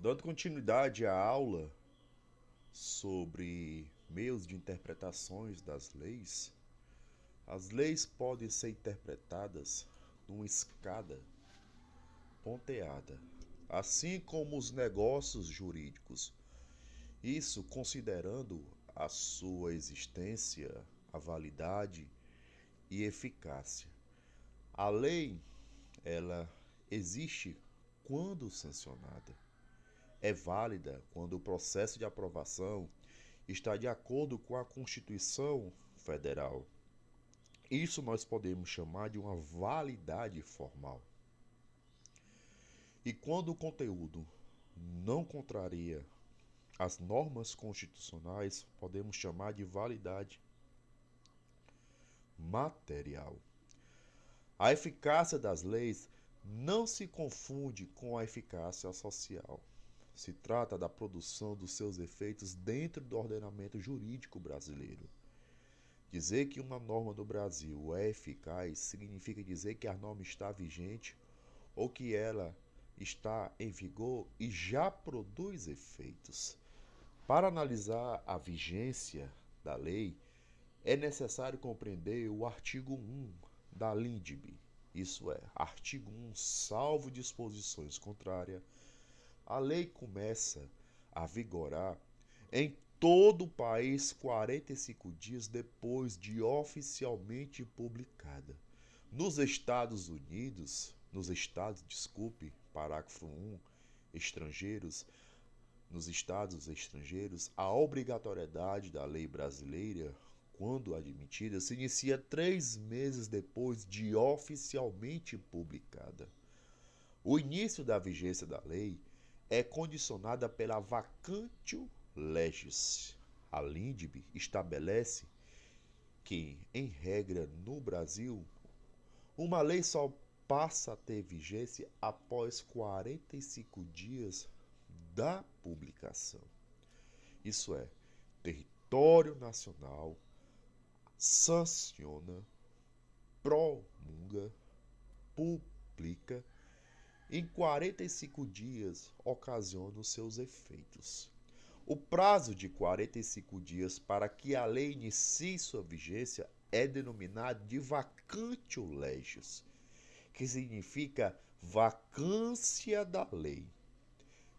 Dando continuidade à aula sobre meios de interpretações das leis, as leis podem ser interpretadas numa escada ponteada, assim como os negócios jurídicos. Isso considerando a sua existência, a validade e eficácia. A lei, ela existe quando sancionada. É válida quando o processo de aprovação está de acordo com a Constituição Federal. Isso nós podemos chamar de uma validade formal. E quando o conteúdo não contraria as normas constitucionais, podemos chamar de validade material. A eficácia das leis não se confunde com a eficácia social. Se trata da produção dos seus efeitos dentro do ordenamento jurídico brasileiro. Dizer que uma norma no Brasil é eficaz significa dizer que a norma está vigente ou que ela está em vigor e já produz efeitos. Para analisar a vigência da lei, é necessário compreender o artigo 1 da LINDB, isso é, artigo 1, salvo disposições contrárias, a lei começa a vigorar em todo o país 45 dias depois de oficialmente publicada. Nos Estados Unidos, parágrafo 1, estrangeiros, nos estados estrangeiros, a obrigatoriedade da lei brasileira, quando admitida, se inicia 3 meses depois de oficialmente publicada. O início da vigência da lei é condicionada pela vacatio legis. A LINDB estabelece que, em regra, no Brasil, uma lei só passa a ter vigência após 45 dias da publicação. Isso é, território nacional sanciona, promulga, publica, em 45 dias ocasiona os seus efeitos. O prazo de 45 dias para que a lei inicie sua vigência é denominado de vacatio legis, que significa vacância da lei.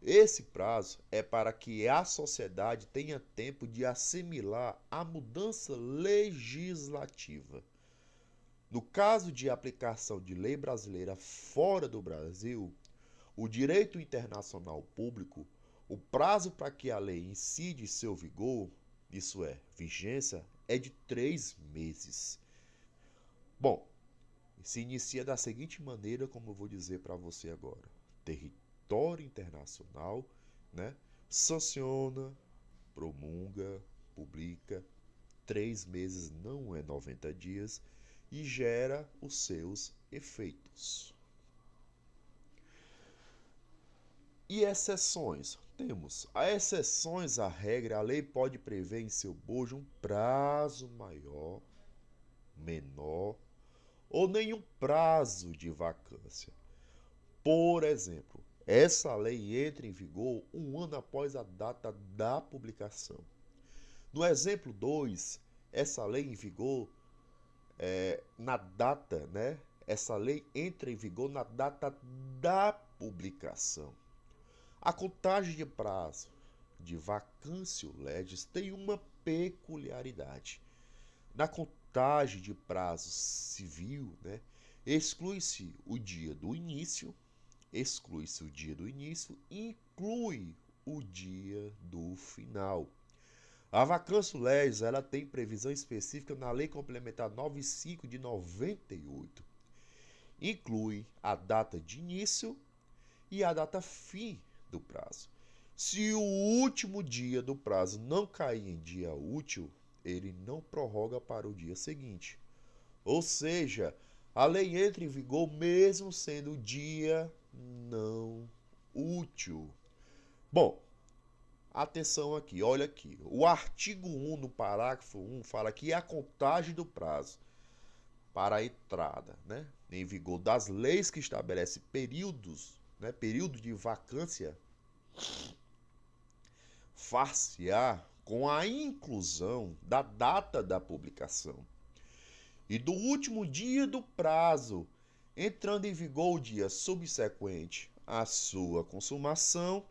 Esse prazo é para que a sociedade tenha tempo de assimilar a mudança legislativa. No caso de aplicação de lei brasileira fora do Brasil, o direito internacional público, o prazo para que a lei incide seu vigor, isso é, vigência, é de 3 meses. Bom, se inicia da seguinte maneira, como eu vou dizer para você agora. Território internacional, né, sanciona, promulga, publica, 3 meses não é 90 dias, e gera os seus efeitos. E exceções? Temos as exceções à regra, a lei pode prever em seu bojo um prazo maior, menor ou nenhum prazo de vacância. Por exemplo, essa lei entra em vigor 1 ano após a data da publicação. No exemplo 2, essa lei em vigor na data, né? Essa lei entra em vigor na data da publicação. A contagem de prazo de vacatio legis tem uma peculiaridade. Na contagem de prazo civil, né, exclui-se o dia do início, inclui o dia do final. A vacatio legis, ela tem previsão específica na Lei Complementar 95 de 98. Inclui a data de início e a data fim do prazo. Se o último dia do prazo não cair em dia útil, ele não prorroga para o dia seguinte. Ou seja, a lei entra em vigor mesmo sendo dia não útil. Bom, atenção aqui, olha aqui. O artigo 1 no parágrafo 1 fala que a contagem do prazo para a entrada, né, em vigor das leis que estabelece períodos, né, período de vacância far-se-á com a inclusão da data da publicação e do último dia do prazo, entrando em vigor o dia subsequente à sua consumação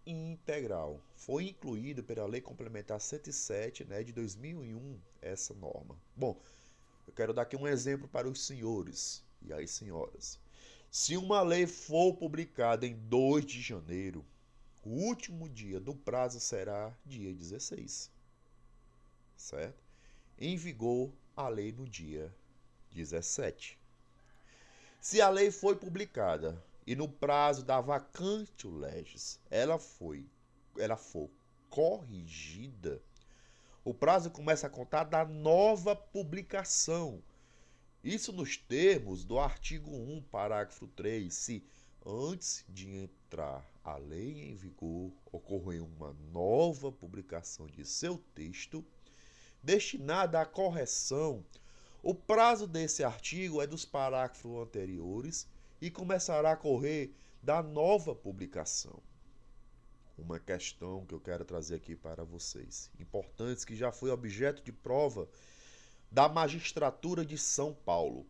integral. Foi incluído pela Lei Complementar 107, de 2001, essa norma. Bom, eu quero dar aqui um exemplo para os senhores e as senhoras. Se uma lei for publicada em 2 de janeiro, o último dia do prazo será dia 16, certo? Em vigor a lei no dia 17. Se a lei foi publicada e no prazo da vacatio legis ela for corrigida, o prazo começa a contar da nova publicação. Isso nos termos do artigo 1, parágrafo 3, se antes de entrar a lei em vigor ocorrer uma nova publicação de seu texto destinada à correção, o prazo desse artigo é dos parágrafos anteriores e começará a correr da nova publicação. Uma questão que eu quero trazer aqui para vocês, importante, que já foi objeto de prova da magistratura de São Paulo.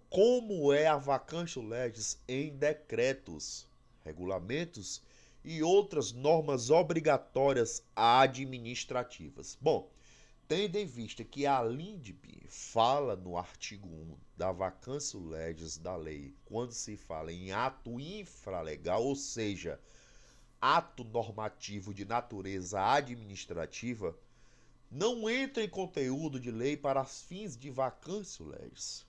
Como é a vacatio legis em decretos, regulamentos e outras normas obrigatórias administrativas? Bom, tendo em vista que a LINDB fala no artigo 1 da vacatio legis da lei, quando se fala em ato infralegal, ou seja, ato normativo de natureza administrativa, não entra em conteúdo de lei para fins de vacatio legis.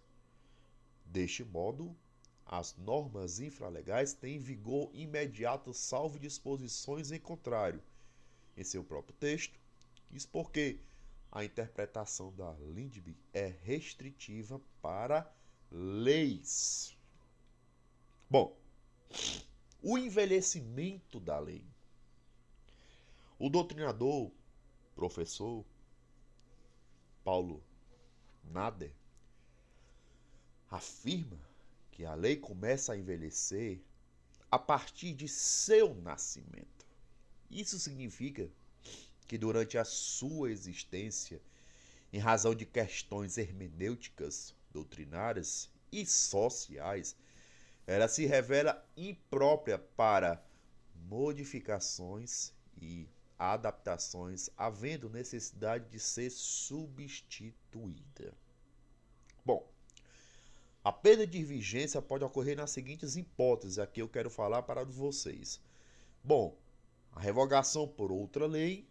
Deste modo, as normas infralegais têm vigor imediato, salvo disposições em contrário, em seu próprio texto. Isso porque a interpretação da LINDB é restritiva para leis. Bom, o envelhecimento da lei. O doutrinador, professor Paulo Nader, afirma que a lei começa a envelhecer a partir de seu nascimento. Isso significa que durante a sua existência, em razão de questões hermenêuticas, doutrinárias e sociais, ela se revela imprópria para modificações e adaptações, havendo necessidade de ser substituída. Bom, a perda de vigência pode ocorrer nas seguintes hipóteses, aqui eu quero falar para vocês. Bom, a revogação por outra lei,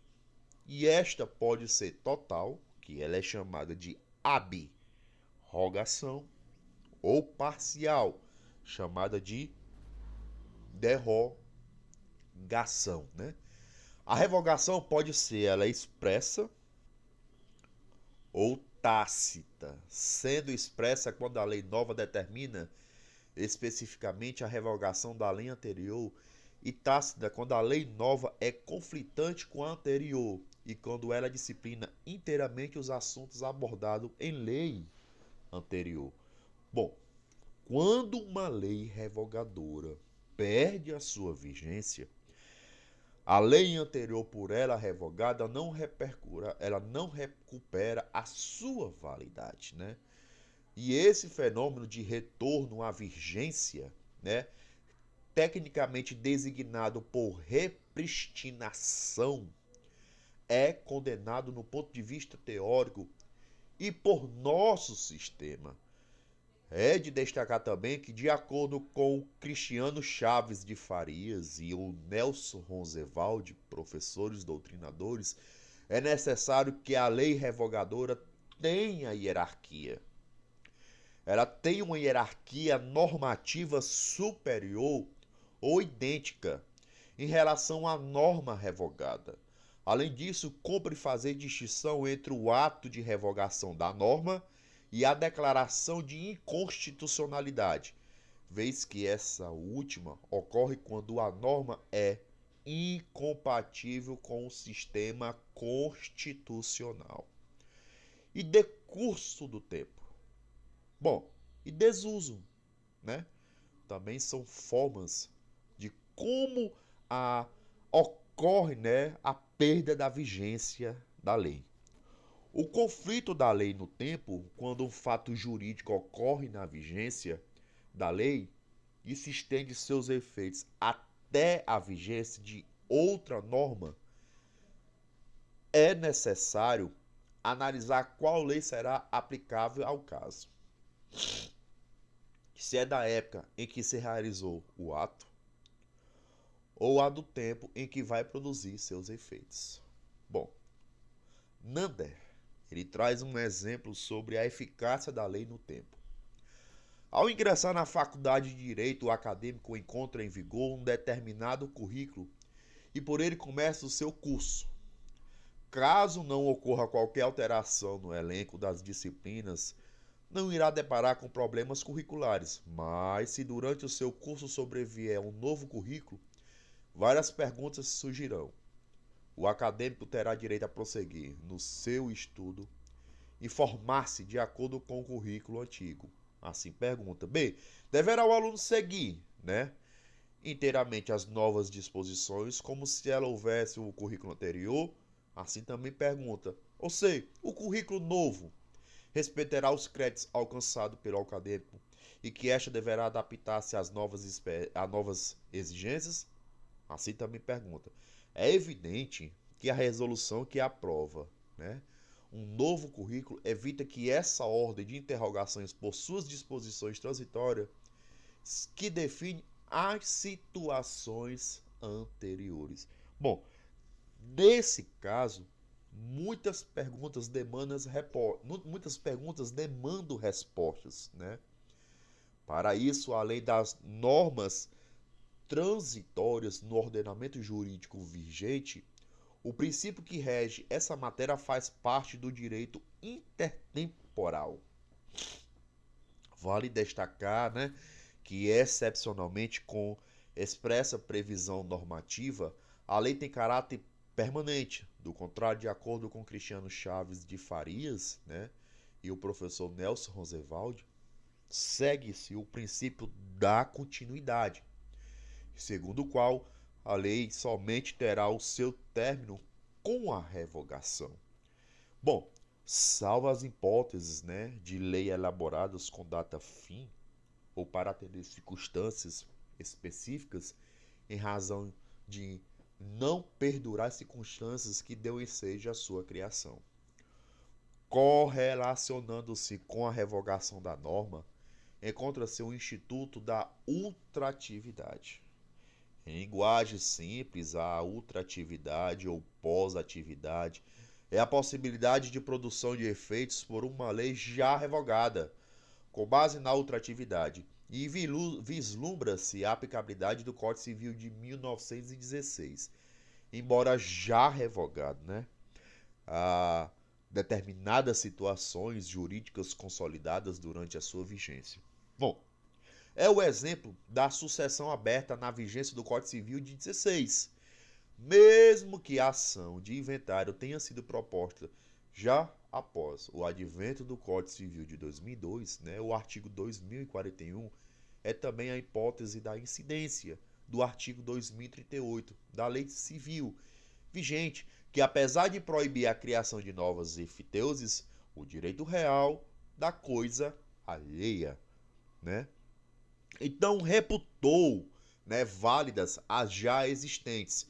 e esta pode ser total, que ela é chamada de ab-rogação, ou parcial, chamada de derrogação, A revogação pode ser ela expressa ou tácita, sendo expressa quando a lei nova determina especificamente a revogação da lei anterior, e tácita quando a lei nova é conflitante com a anterior e quando ela disciplina inteiramente os assuntos abordados em lei anterior. Bom, quando uma lei revogadora perde a sua vigência, a lei anterior por ela revogada ela não recupera a sua validade, E esse fenômeno de retorno à vigência, tecnicamente designado por repristinação, é condenado no ponto de vista teórico e por nosso sistema. É de destacar também que, de acordo com o Cristiano Chaves de Farias e o Nelson Roosevelt, professores doutrinadores, é necessário que a lei revogadora tenha hierarquia. Ela tem uma hierarquia normativa superior ou idêntica em relação à norma revogada. Além disso, cumpre fazer distinção entre o ato de revogação da norma e a declaração de inconstitucionalidade, vez que essa última ocorre quando a norma é incompatível com o sistema constitucional. E decurso do tempo. Bom, e desuso, Também são formas de como a ocorre, né, a perda da vigência da lei. O conflito da lei no tempo, quando um fato jurídico ocorre na vigência da lei e se estende seus efeitos até a vigência de outra norma, é necessário analisar qual lei será aplicável ao caso. Se é da época em que se realizou o ato, ou a do tempo em que vai produzir seus efeitos. Bom, Nander, ele traz um exemplo sobre a eficácia da lei no tempo. Ao ingressar na faculdade de Direito, o acadêmico encontra em vigor um determinado currículo e por ele começa o seu curso. Caso não ocorra qualquer alteração no elenco das disciplinas, não irá deparar com problemas curriculares, mas se durante o seu curso sobrevier um novo currículo, várias perguntas surgirão. O acadêmico terá direito a prosseguir no seu estudo e formar-se de acordo com o currículo antigo. Assim pergunta. B. Deverá o aluno seguir, inteiramente as novas disposições, como se ela houvesse o currículo anterior? Assim também pergunta. Ou seja, o currículo novo respeitará os créditos alcançados pelo acadêmico e que esta deverá adaptar-se às novas exigências? Assim também pergunta. É evidente que a resolução que aprova, um novo currículo evita que essa ordem de interrogações por suas disposições transitórias que define as situações anteriores. Bom, nesse caso, muitas perguntas demandam respostas, Para isso, além das normas transitórias no ordenamento jurídico vigente, o princípio que rege essa matéria faz parte do direito intertemporal. Vale destacar, que excepcionalmente com expressa previsão normativa, a lei tem caráter permanente. Do contrário, de acordo com Cristiano Chaves de Farias, e o professor Nelson Roosevelt, segue-se o princípio da continuidade, segundo o qual a lei somente terá o seu término com a revogação. Bom, salvo as hipóteses, de lei elaboradas com data fim ou para atender circunstâncias específicas em razão de não perdurar as circunstâncias que deu ensejo à sua criação. Correlacionando-se com a revogação da norma, encontra-se o instituto da ultratividade. Em linguagem simples, a ultratividade ou pós-atividade é a possibilidade de produção de efeitos por uma lei já revogada, com base na ultratividade, e vislumbra-se a aplicabilidade do Código Civil de 1916, embora já revogado, a determinadas situações jurídicas consolidadas durante a sua vigência. Bom, é o exemplo da sucessão aberta na vigência do Código Civil de 16. Mesmo que a ação de inventário tenha sido proposta já após o advento do Código Civil de 2002, o artigo 2041 é também a hipótese da incidência do artigo 2038 da Lei Civil vigente, que apesar de proibir a criação de novas enfiteuses, o direito real da coisa alheia, Então reputou, válidas as já existentes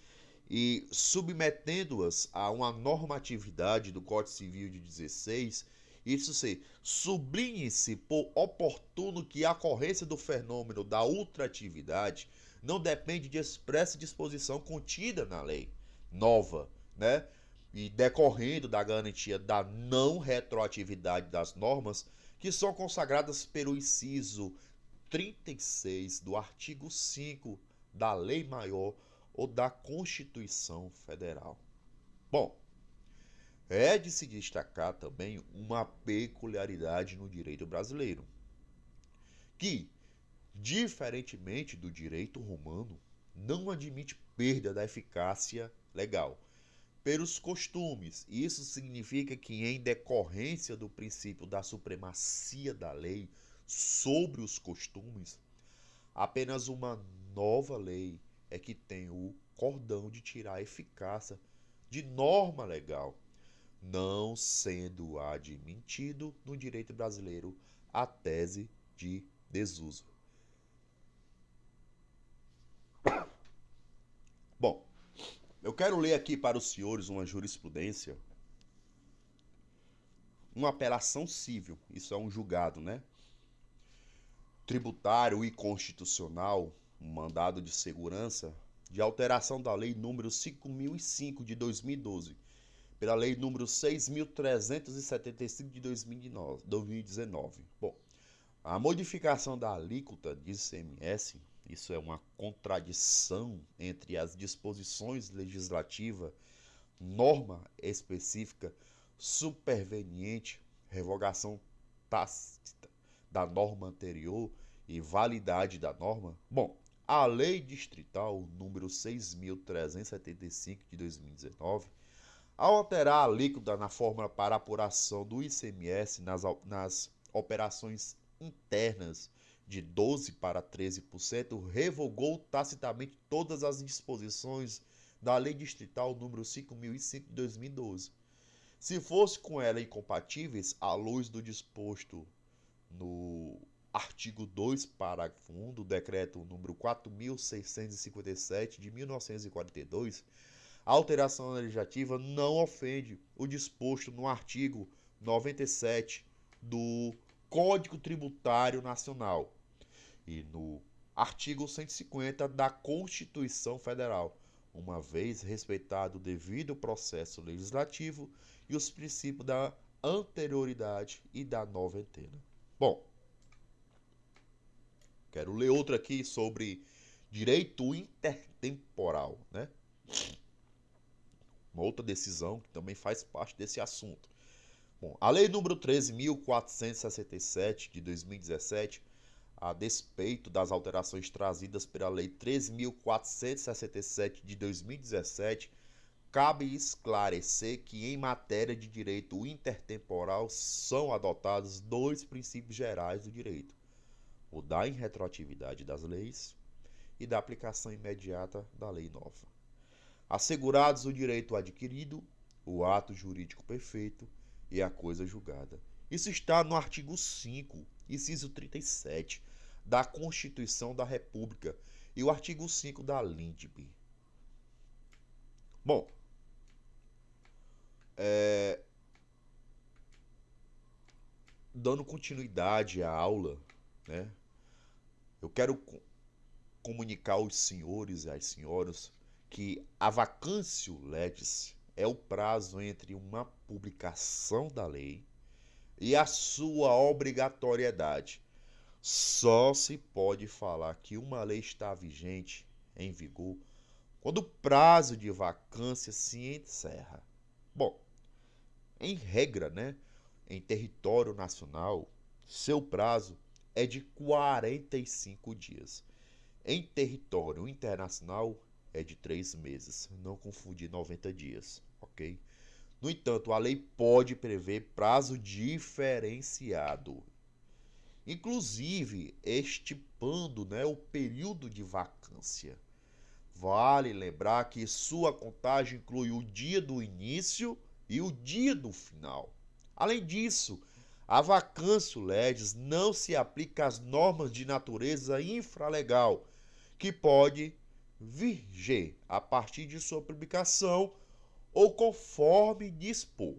e submetendo-as a uma normatividade do Código Civil de 16, isso se sublinhe-se por oportuno que a ocorrência do fenômeno da ultratividade não depende de expressa disposição contida na lei nova, e decorrendo da garantia da não retroatividade das normas que são consagradas pelo inciso 36 do artigo 5 da Lei Maior ou da Constituição Federal. Bom, é de se destacar também uma peculiaridade no direito brasileiro, que, diferentemente do direito romano, não admite perda da eficácia legal pelos costumes. Isso significa que, em decorrência do princípio da supremacia da lei sobre os costumes, apenas uma nova lei é que tem o acordão de tirar a eficácia de norma legal, não sendo admitido no direito brasileiro a tese de desuso. Bom, eu quero ler aqui para os senhores uma jurisprudência, uma apelação civil, isso é um julgado, né? Tributário e constitucional, um mandado de segurança de alteração da Lei número 5.005 de 2012, pela Lei número 6.375 de 2019. Bom, a modificação da alíquota de ICMS, isso é uma contradição entre as disposições legislativas, norma específica, superveniente, revogação tácita da norma anterior e validade da norma. Bom, a Lei Distrital número 6.375 de 2019, ao alterar a alíquota na fórmula para apuração do ICMS nas operações internas de 12% para 13%, revogou tacitamente todas as disposições da Lei Distrital número 5.005 de 2012. Se fosse com ela incompatíveis, à luz do disposto no artigo 2, parágrafo 1 do decreto número 4.657 de 1942, a alteração legislativa não ofende o disposto no artigo 97 do Código Tributário Nacional e no artigo 150 da Constituição Federal, uma vez respeitado o devido processo legislativo e os princípios da anterioridade e da noventena. Bom, quero ler outra aqui sobre direito intertemporal, né? Uma outra decisão que também faz parte desse assunto. Bom, a Lei número 13.467 de 2017, a despeito das alterações trazidas pela Lei 13.467 de 2017, cabe esclarecer que em matéria de direito intertemporal são adotados dois princípios gerais do direito: o da irretroatividade das leis e da aplicação imediata da lei nova. Assegurados o direito adquirido, o ato jurídico perfeito e a coisa julgada. Isso está no artigo 5, inciso 37, da Constituição da República e o artigo 5 da LINDB. Bom, dando continuidade à aula, né, eu quero comunicar aos senhores e às senhoras que a vacântio legis é o prazo entre uma publicação da lei e a sua obrigatoriedade. Só se pode falar que uma lei está vigente, em vigor, quando o prazo de vacância se encerra. Bom, em regra, né, em território nacional, seu prazo é de 45 dias. Em território internacional, é de 3 meses. Não confundir 90 dias, ok? No entanto, a lei pode prever prazo diferenciado, inclusive estipando, né, o período de vacância. Vale lembrar que sua contagem inclui o dia do início e o dia do final. Além disso, a vacântio legis não se aplica às normas de natureza infralegal, que pode viger a partir de sua publicação ou conforme dispor.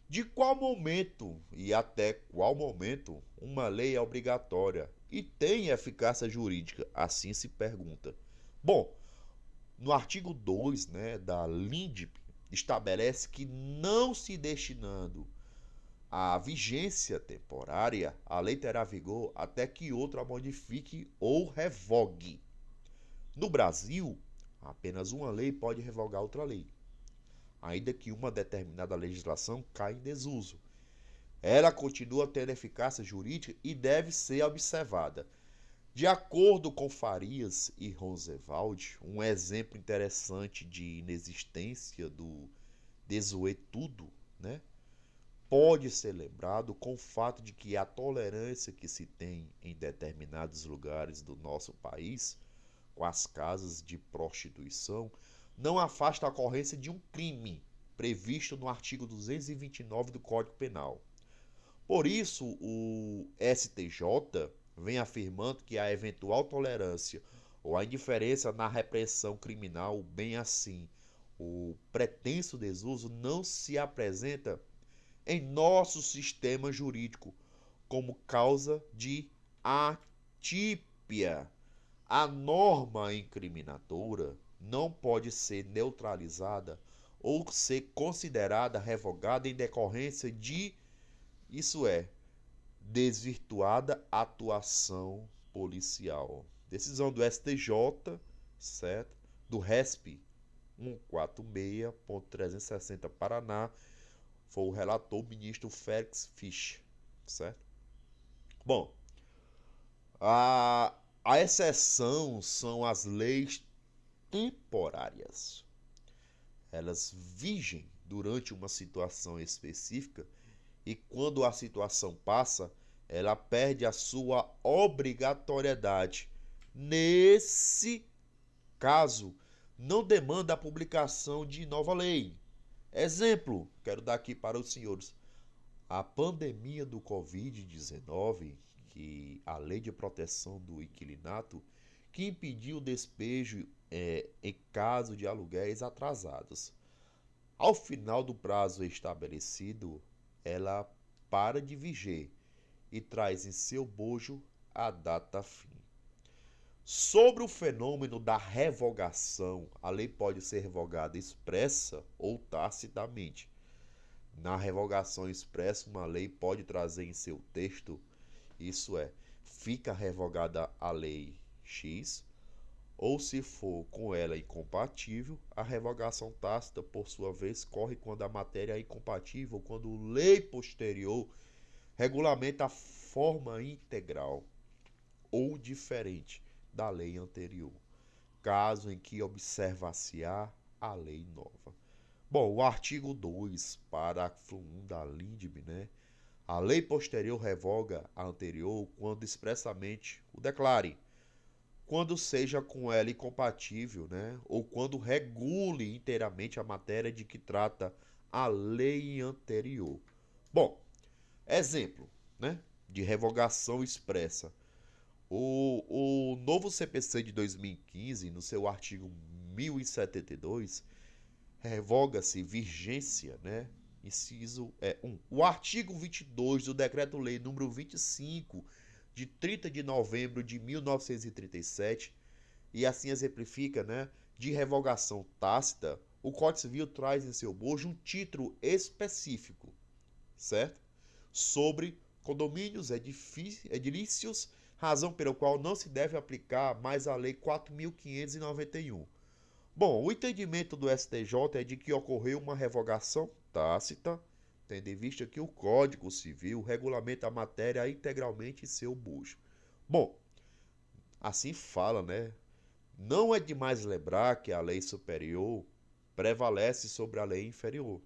De qual momento e até qual momento uma lei é obrigatória e tem eficácia jurídica? Assim se pergunta. Bom, no artigo 2, né, da LINDB, estabelece que não se destinando à vigência temporária, a lei terá vigor até que outra a modifique ou revogue. No Brasil, apenas uma lei pode revogar outra lei, ainda que uma determinada legislação caia em desuso. Ela continua tendo eficácia jurídica e deve ser observada. De acordo com Farias e Roosevelt, um exemplo interessante de inexistência do desuetudo, né, pode ser lembrado com o fato de que a tolerância que se tem em determinados lugares do nosso país com as casas de prostituição não afasta a ocorrência de um crime previsto no artigo 229 do Código Penal. Por isso, o STJ vem afirmando que a eventual tolerância ou a indiferença na repressão criminal, bem assim, o pretenso desuso, não se apresenta em nosso sistema jurídico como causa de atípia. A norma incriminadora não pode ser neutralizada ou ser considerada revogada em decorrência de, isso é, desvirtuada atuação policial. Decisão do STJ, certo? Do RESP 146.360 Paraná, foi o relator o ministro Félix Fischer, certo? Bom, a exceção são as leis temporárias. Elas vigem durante uma situação específica e quando a situação passa, ela perde a sua obrigatoriedade. Nesse caso, não demanda a publicação de nova lei. Exemplo, quero dar aqui para os senhores. A pandemia do Covid-19, que a lei de proteção do inquilinato, que impediu o despejo em caso de aluguéis atrasados. Ao final do prazo estabelecido, ela para de viger e traz em seu bojo a data fim. Sobre o fenômeno da revogação, a lei pode ser revogada expressa ou tacitamente. Na revogação expressa, uma lei pode trazer em seu texto, isso é, fica revogada a lei X, ou se for com ela incompatível, a revogação tácita, por sua vez, corre quando a matéria é incompatível, quando lei posterior regulamenta a forma integral ou diferente da lei anterior, caso em que observar-se-á a lei nova. Bom, o artigo 2, parágrafo 1 da LINDB, né? A lei posterior revoga a anterior quando expressamente o declare, quando seja com ela incompatível, né? Ou quando regule inteiramente a matéria de que trata a lei anterior. Bom, exemplo, né? De revogação expressa. O novo CPC de 2015, no seu artigo 1072, revoga-se vigência, né? Inciso 1. O artigo 22 do Decreto-Lei número 25, de 30 de novembro de 1937, e assim exemplifica, né? De revogação tácita, o Código Civil traz em seu bojo um título específico, certo? Sobre condomínios edilícios, razão pela qual não se deve aplicar mais a Lei 4.591. Bom, o entendimento do STJ é de que ocorreu uma revogação tácita, tendo em vista que o Código Civil regulamenta a matéria integralmente em seu bojo. Bom, assim fala, né? Não é demais lembrar que a lei superior prevalece sobre a lei inferior.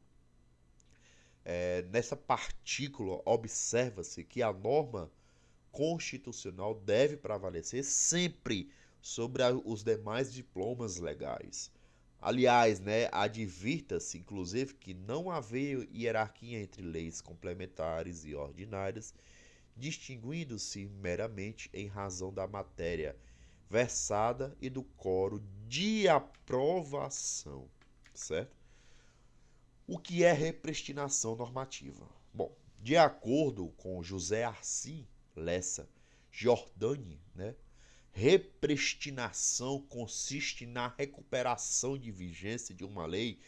Nessa partícula, observa-se que a norma constitucional deve prevalecer sempre sobre os demais diplomas legais. Aliás, né, advirta-se, inclusive, que não haver hierarquia entre leis complementares e ordinárias, distinguindo-se meramente em razão da matéria versada e do quórum de aprovação, certo? O que é repristinação normativa? Bom, de acordo com José Arci Lessa Giordani, né, repristinação consiste na recuperação de vigência de uma lei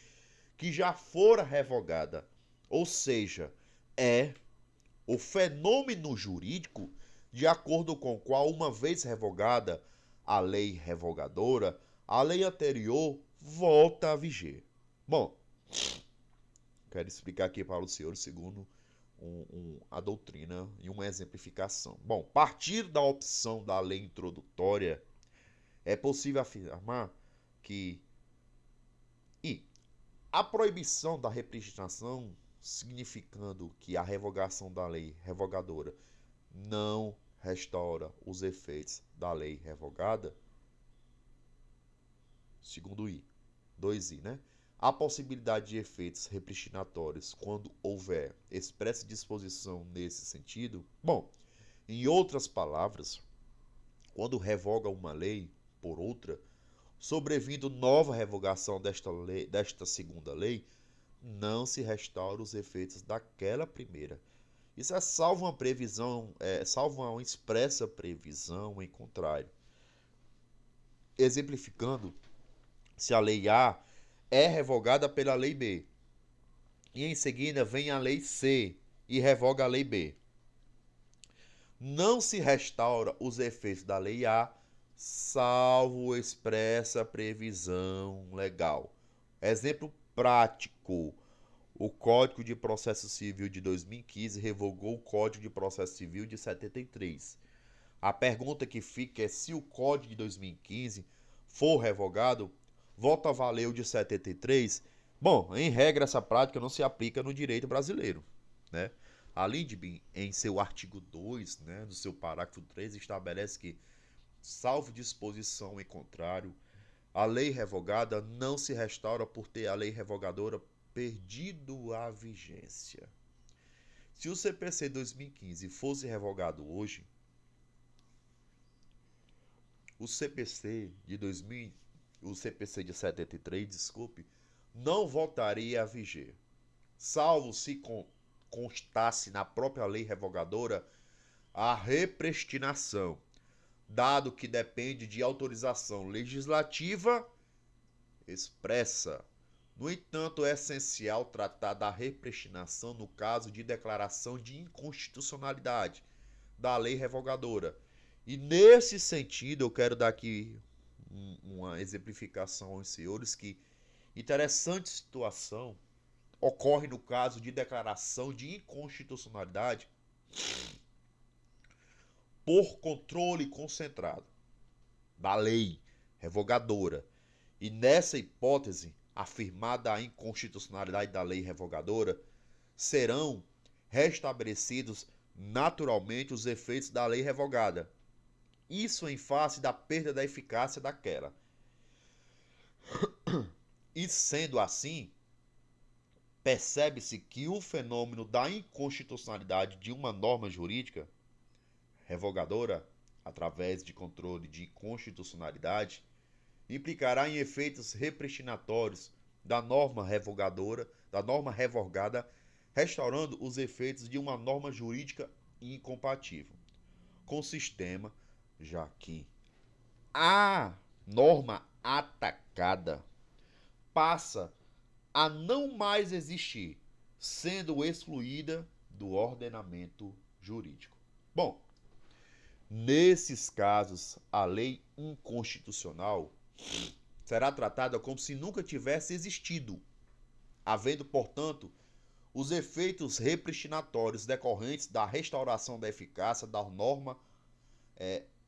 que já fora revogada, ou seja, é o fenômeno jurídico de acordo com o qual, uma vez revogada a lei revogadora, a lei anterior volta a viger. Bom, quero explicar aqui para o senhor segundo a doutrina e uma exemplificação. Bom, a partir da opção da lei introdutória, é possível afirmar que a proibição da repristinação, significando que a revogação da lei revogadora não restaura os efeitos da lei revogada, segundo I, 2I, né? A possibilidade de efeitos repristinatórios quando houver expressa disposição nesse sentido. Bom, em outras palavras, quando revoga uma lei por outra, sobrevindo nova revogação desta segunda lei, não se restaura os efeitos daquela primeira. Isso é salvo uma previsão, salvo uma expressa previsão em contrário. Exemplificando, se a lei A é revogada pela lei B, e em seguida vem a lei C e revoga a lei B, não se restaura os efeitos da lei A, salvo expressa previsão legal. Exemplo prático: o Código de Processo Civil de 2015 revogou o Código de Processo Civil de 73. A pergunta que fica é: se o Código de 2015 for revogado, volta a valer o de 73? Bom, em regra, essa prática não se aplica no direito brasileiro, né? A LIDB, em seu artigo 2, né, no seu parágrafo 3, estabelece que, salvo disposição em contrário, a lei revogada não se restaura por ter a lei revogadora perdido a vigência. Se o CPC 2015 fosse revogado hoje, o CPC de 73, desculpe, não voltaria a viger, salvo se constasse na própria lei revogadora a repristinação, dado que depende de autorização legislativa expressa. No entanto, é essencial tratar da repristinação no caso de declaração de inconstitucionalidade da lei revogadora. E nesse sentido, eu quero dar aqui uma exemplificação aos senhores que interessante situação ocorre no caso de declaração de inconstitucionalidade por controle concentrado da lei revogadora. E nessa hipótese, afirmada a inconstitucionalidade da lei revogadora, serão restabelecidos naturalmente os efeitos da lei revogada. Isso em face da perda da eficácia daquela. E sendo assim, percebe-se que o fenômeno da inconstitucionalidade de uma norma jurídica revogadora, através de controle de constitucionalidade, implicará em efeitos repristinatórios da norma revogadora, da norma revogada, restaurando os efeitos de uma norma jurídica incompatível com o sistema, já que a norma atacada passa a não mais existir, sendo excluída do ordenamento jurídico. Bom, nesses casos, a lei inconstitucional será tratada como se nunca tivesse existido, havendo, portanto, os efeitos repristinatórios decorrentes da restauração da eficácia da norma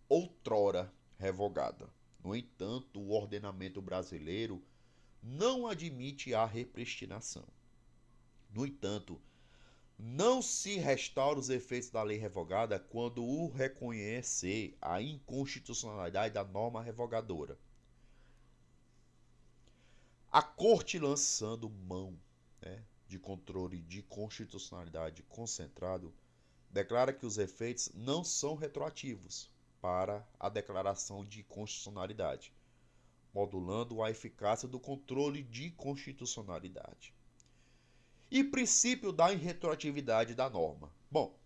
outrora revogada. No entanto, o ordenamento brasileiro não admite a repristinação. No entanto, não se restaura os efeitos da lei revogada quando o reconhecer a inconstitucionalidade da norma revogadora. A Corte, lançando mão de controle de constitucionalidade concentrado, declara que os efeitos não são retroativos para a declaração de constitucionalidade, modulando a eficácia do controle de constitucionalidade. E princípio da irretroatividade da norma. Bom,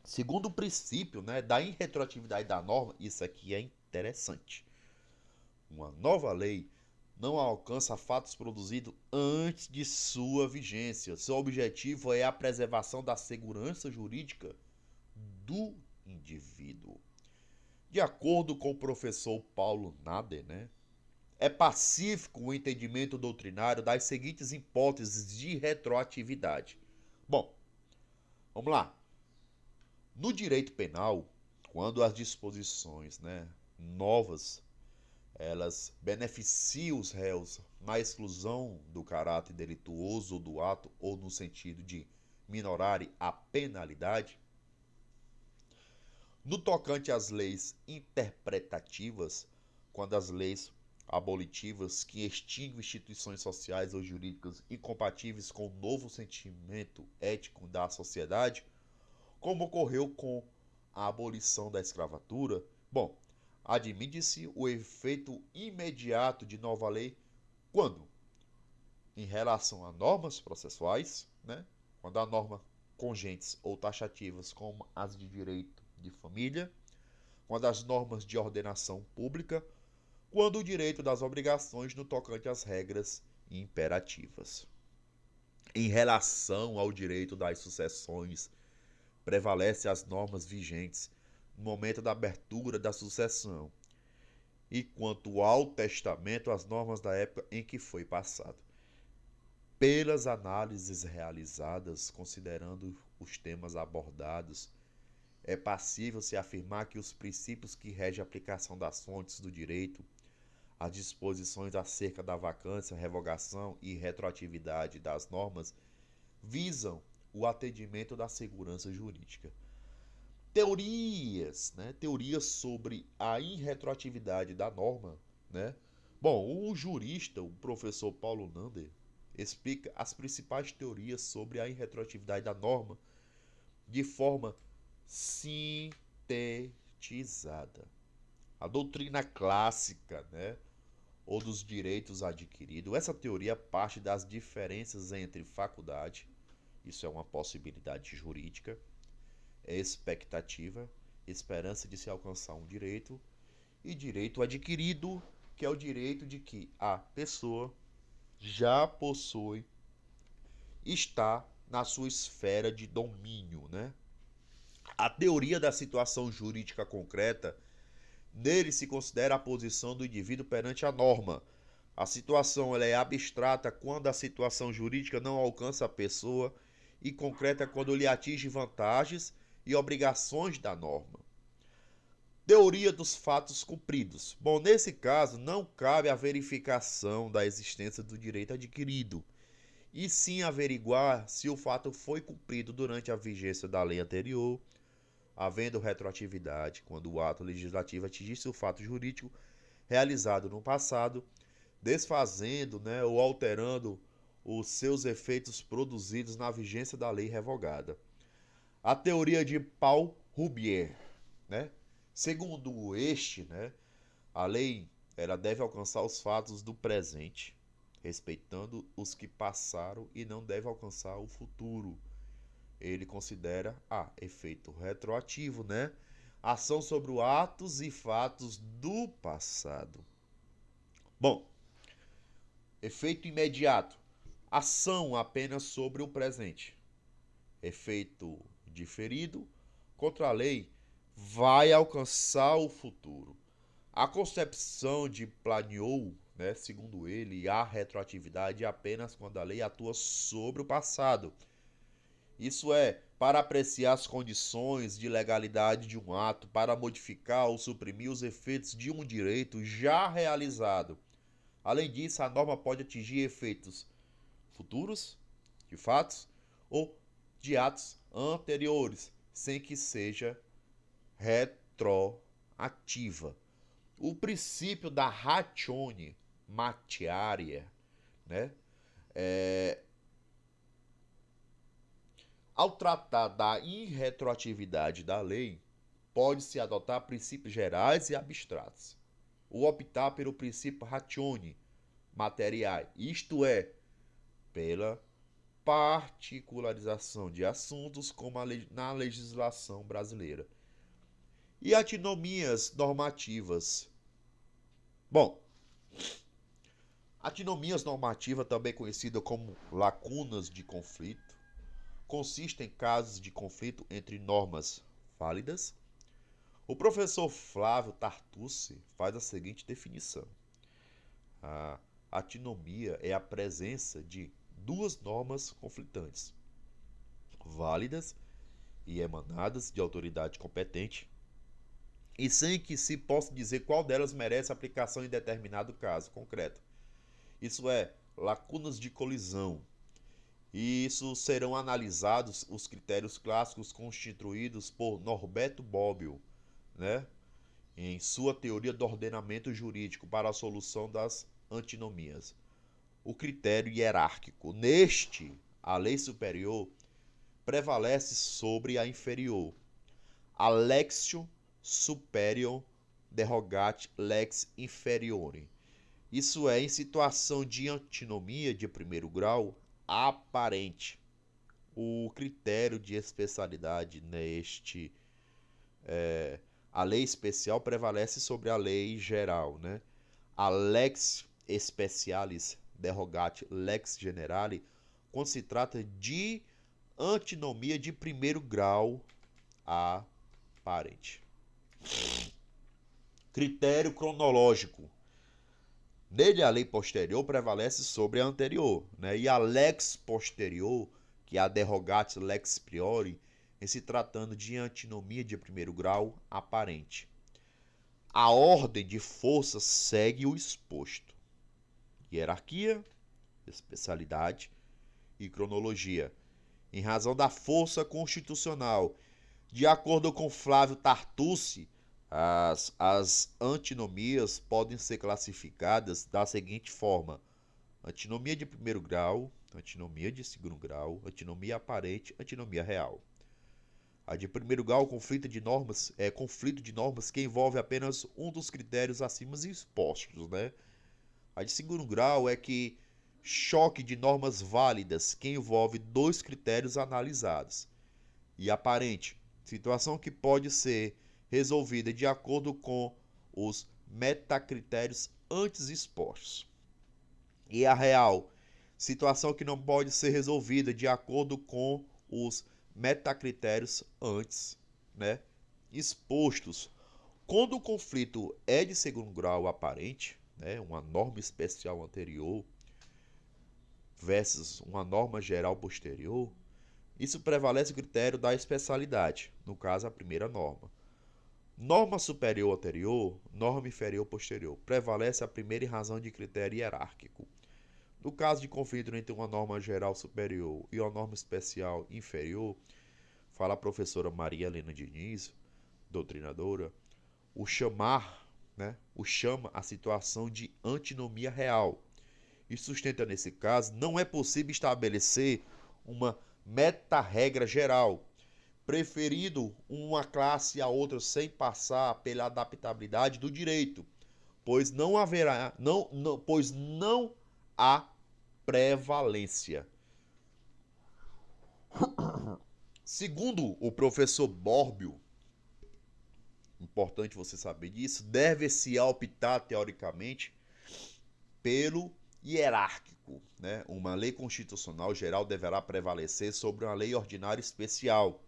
segundo o princípio da irretroatividade da norma, isso aqui é interessante. Uma nova lei não alcança fatos produzidos antes de sua vigência. Seu objetivo é a preservação da segurança jurídica do indivíduo. De acordo com o professor Paulo Nader, é pacífico o entendimento doutrinário das seguintes hipóteses de retroatividade. Bom, vamos lá. No direito penal, quando as disposições novas elas beneficiam os réus na exclusão do caráter delituoso do ato ou no sentido de minorarem a penalidade, no tocante às leis interpretativas, quando as leis abolitivas que extinguem instituições sociais ou jurídicas incompatíveis com o novo sentimento ético da sociedade, como ocorreu com a abolição da escravatura. Bom, admite-se o efeito imediato de nova lei quando, em relação a normas processuais, né, quando a norma congentes ou taxativas como as de direito de família, quando as normas de ordenação pública, quando o direito das obrigações no tocante às regras imperativas. Em relação ao direito das sucessões, prevalece as normas vigentes no momento da abertura da sucessão, e quanto ao testamento, as normas da época em que foi passado. Pelas análises realizadas, considerando os temas abordados, é passível se afirmar que os princípios que regem a aplicação das fontes do direito, as disposições acerca da vacância, revogação e retroatividade das normas, visam o atendimento da segurança jurídica. Teorias sobre a irretroatividade da norma, né? Bom, o jurista, o professor Paulo Nander, explica as principais teorias sobre a irretroatividade da norma de forma sintetizada. A doutrina clássica, né, ou dos direitos adquiridos, essa teoria parte das diferenças entre faculdade, isso é uma possibilidade jurídica, expectativa, esperança de se alcançar um direito, e direito adquirido, que é o direito de que a pessoa já possui, está na sua esfera de domínio, né? A teoria da situação jurídica concreta, nele se considera a posição do indivíduo perante a norma. A situação ela é abstrata quando a situação jurídica não alcança a pessoa e concreta quando lhe atinge vantagens e obrigações da norma. Teoria dos fatos cumpridos. Bom, nesse caso, não cabe a verificação da existência do direito adquirido, e sim averiguar se o fato foi cumprido durante a vigência da lei anterior, havendo retroatividade quando o ato legislativo atingisse o fato jurídico realizado no passado, desfazendo, né, ou alterando os seus efeitos produzidos na vigência da lei revogada. A teoria de Paul Roubier, né? Segundo este, né, a lei ela deve alcançar os fatos do presente, respeitando os que passaram, e não deve alcançar o futuro. Ele considera efeito retroativo, né? Ação sobre os atos e fatos do passado. Bom, efeito imediato. Ação apenas sobre o presente. Efeito diferido. Contra a lei, vai alcançar o futuro. A concepção de Plagniot, né, segundo ele, a retroatividade é apenas quando a lei atua sobre o passado. Isso é, para apreciar as condições de legalidade de um ato, para modificar ou suprimir os efeitos de um direito já realizado. Além disso, a norma pode atingir efeitos futuros, de fatos, ou de atos anteriores, sem que seja retroativa. O princípio da ratione materiaria, né, ao tratar da irretroatividade da lei, pode-se adotar princípios gerais e abstratos, ou optar pelo princípio ratione materiae, isto é, pela particularização de assuntos como na legislação brasileira. E antinomias normativas. Bom, antinomias normativas, também conhecida como lacunas de conflito, consistem em casos de conflito entre normas válidas. O professor Flávio Tartucci faz a seguinte definição: a antinomia é a presença de duas normas conflitantes, válidas e emanadas de autoridade competente, e sem que se possa dizer qual delas merece aplicação em determinado caso concreto. Isso é, lacunas de colisão. E isso serão analisados os critérios clássicos constituídos por Norberto Bobbio, né? em sua teoria do ordenamento jurídico para a solução das antinomias. O critério hierárquico. Neste, a lei superior prevalece sobre a inferior. Alexio superior derogat lex inferiore. Isso é, em situação de antinomia de primeiro grau aparente. O critério de especialidade neste a lei especial prevalece sobre a lei geral, né? A lex specialis derogat lex generale quando se trata de antinomia de primeiro grau aparente. Critério cronológico. Nele, a lei posterior prevalece sobre a anterior, né? E a lex posterior, que é a derogat lex priori, em se tratando de antinomia de primeiro grau aparente. A ordem de forças segue o exposto: hierarquia, especialidade e cronologia. Em razão da força constitucional, de acordo com Flávio Tartucci, as antinomias podem ser classificadas da seguinte forma: antinomia de primeiro grau, antinomia de segundo grau, antinomia aparente, antinomia real. A de primeiro grau, conflito de normas, é conflito de normas que envolve apenas um dos critérios acima expostos, né? A de segundo grau é que choque de normas válidas que envolve dois critérios analisados. E aparente, situação que pode ser resolvida de acordo com os metacritérios antes expostos. E a real, situação que não pode ser resolvida de acordo com os metacritérios antes, né, expostos. Quando o conflito é de segundo grau aparente, né, uma norma especial anterior versus uma norma geral posterior, isso prevalece o critério da especialidade, no caso a primeira norma. Norma superior anterior, norma inferior posterior. Prevalece a primeira em razão de critério hierárquico. No caso de conflito entre uma norma geral superior e uma norma especial inferior, fala a professora Maria Helena Diniz, doutrinadora, o chama a situação de antinomia real. E sustenta nesse caso, não é possível estabelecer uma meta-regra geral, preferindo uma classe a outra sem passar pela adaptabilidade do direito, pois não há prevalência. Segundo o professor Borbio, importante você saber disso, deve-se optar teoricamente pelo hierárquico, né? Uma lei constitucional geral deverá prevalecer sobre uma lei ordinária especial,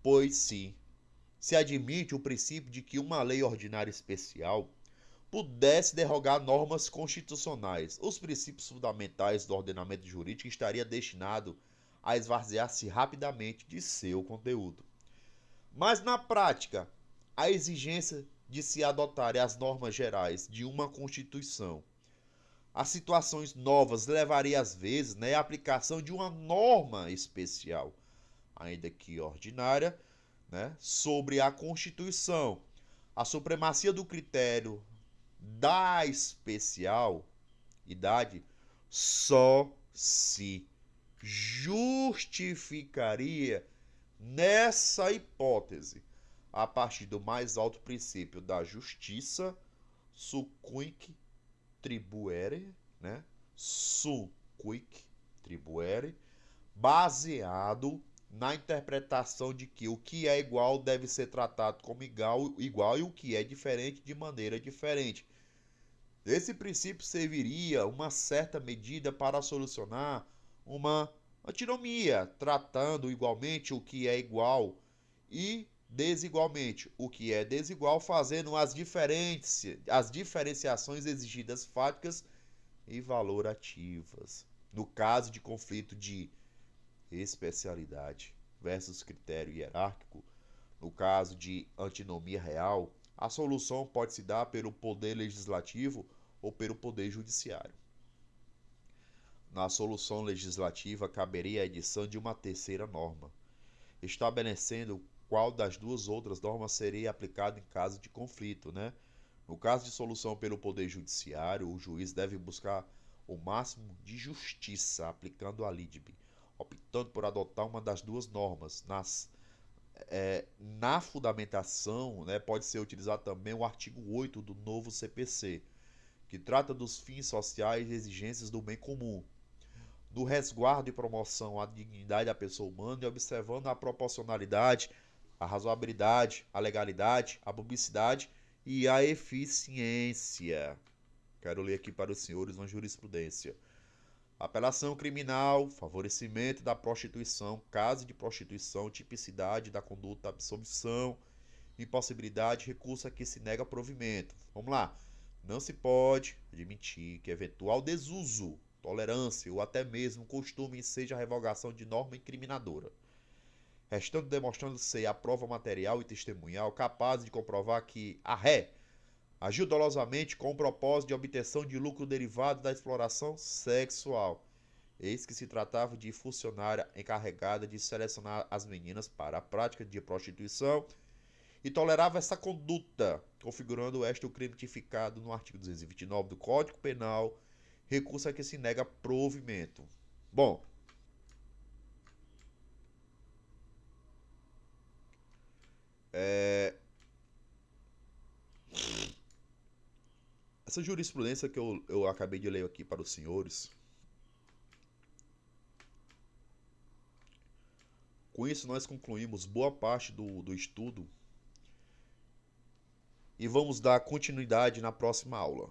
pois se admite o princípio de que uma lei ordinária especial pudesse derrogar normas constitucionais. Os princípios fundamentais do ordenamento jurídico estaria destinado a esvaziar-se rapidamente de seu conteúdo. Mas na prática, a exigência de se adotarem as normas gerais de uma Constituição a situações novas levaria às vezes, né, a aplicação de uma norma especial, ainda que ordinária, né, sobre a Constituição. A supremacia do critério da especialidade só se justificaria nessa hipótese a partir do mais alto princípio da justiça, sucunc tribuere, né? Sucunc tribuere, baseado na interpretação de que o que é igual deve ser tratado como igual e o que é diferente de maneira diferente. Esse princípio serviria uma certa medida para solucionar uma antinomia, tratando igualmente o que é igual e desigualmente o que é desigual, fazendo as diferenciações exigidas fáticas e valorativas. No caso de conflito de especialidade versus critério hierárquico, no caso de antinomia real, a solução pode se dar pelo poder legislativo ou pelo poder judiciário. Na solução legislativa, caberia a edição de uma terceira norma, estabelecendo qual das duas outras normas seria aplicado em caso de conflito, né? No caso de solução pelo Poder Judiciário, o juiz deve buscar o máximo de justiça aplicando a LIDB, optando por adotar uma das duas normas. Na fundamentação, né, pode ser utilizado também o artigo 8 do novo CPC, que trata dos fins sociais e exigências do bem comum, do resguardo e promoção à dignidade da pessoa humana e observando a proporcionalidade, a razoabilidade, a legalidade, a publicidade e a eficiência. Quero ler aqui para os senhores uma jurisprudência. Apelação criminal, favorecimento da prostituição, caso de prostituição, tipicidade da conduta, absolvição, impossibilidade, recurso a que se nega provimento. Vamos lá. Não se pode admitir que eventual desuso, tolerância ou até mesmo costume seja a revogação de norma incriminadora, restando demonstrando ser a prova material e testemunhal capaz de comprovar que a ré agiu dolosamente com o propósito de obtenção de lucro derivado da exploração sexual. Eis que se tratava de funcionária encarregada de selecionar as meninas para a prática de prostituição e tolerava essa conduta, configurando esta o crime tipificado no artigo 229 do Código Penal, recurso a que se nega provimento. Bom, essa jurisprudência que eu acabei de ler aqui para os senhores, com isso nós concluímos boa parte do estudo e vamos dar continuidade na próxima aula.